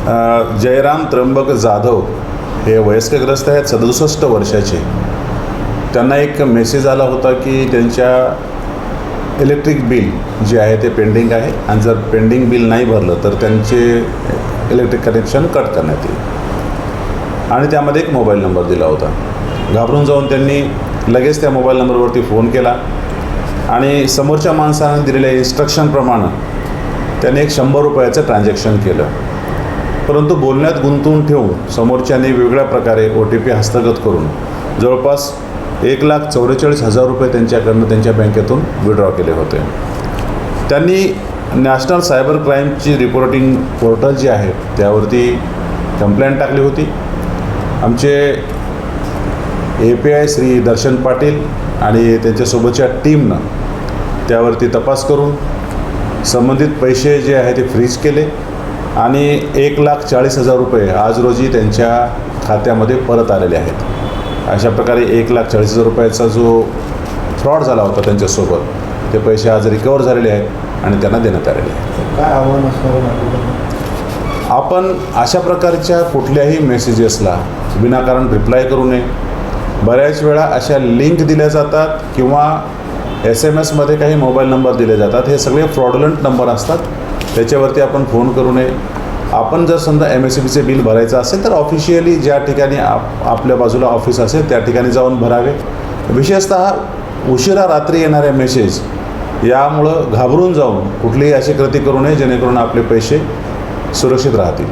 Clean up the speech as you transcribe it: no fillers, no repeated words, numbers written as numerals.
जयराम त्र्यंबक जाधव हे वयस्कग्रस्त आहेत, 67 वर्षाचे. त्यांना एक मेसेज आला होता की त्यांच्या इलेक्ट्रिक बिल जे आहे ते पेंडिंग आहे आणि जर पेंडिंग बिल नाही भरलं तर त्यांचे इलेक्ट्रिक कनेक्शन कट करण्यात येईल आणि त्यामध्ये एक मोबाईल नंबर दिला होता. घाबरून जाऊन त्यांनी लगेच त्या मोबाईल नंबरवरती फोन केला आणि समोरच्या माणसाने दिलेल्या इन्स्ट्रक्शनप्रमाणे त्याने एक 100 रुपयाचं ट्रान्झॅक्शन केलं. परंतु बोलण्यात गुंतवून ठेवून समोरच्याने वेगवेगळ्या प्रकारे OTP हस्तगत करून जवळपास 1,44,000 रुपये त्यांच्याकडनं त्यांच्या बँकेतून विड्रॉ केले होते. त्यांनी नॅशनल सायबर क्राईमची रिपोर्टिंग पोर्टल जे आहे त्यावरती कंप्लेंट टाकली होती. आमचे API श्री दर्शन पाटील आणि त्यांच्यासोबतच्या टीमनं त्यावरती तपास करून संबंधित पैसे जे आहे ते फ्रीज केले आणि 1,40,000 रुपये आज रोजी त्यांच्या खात्यामध्ये परत आलेले आहेत. अशा प्रकारे 1,40,000 रुपयाचा जो फ्रॉड झाला होता त्यांच्यासोबत ते पैसे आज रिकवर झालेले आहेत आणि त्यांना देण्यात आलेले आहेत. काय आव्हान असणार? आपण अशा प्रकारच्या कुठल्याही मेसेजेसला विनाकारण रिप्लाय करू नये. बऱ्याच वेळा अशा लिंक दिल्या जातात किंवा SMS मध्ये काही मोबाईल नंबर दिले जातात. हे सगळे फ्रॉडुलंट नंबर असतात. त्याच्यावरती आपण फोन करू नये. आपण जर समजा MSEBीचे बिल भरायचं असेल तर ऑफिशियली ज्या ठिकाणी आपल्या बाजूला ऑफिस असेल त्या ठिकाणी जाऊन भरावे. विशेषतः उशिरा रात्री येणारे मेसेज यामुळं घाबरून जाऊन कुठलीही अशी कृती करू नये जेणेकरून आपले पैसे सुरक्षित राहतील.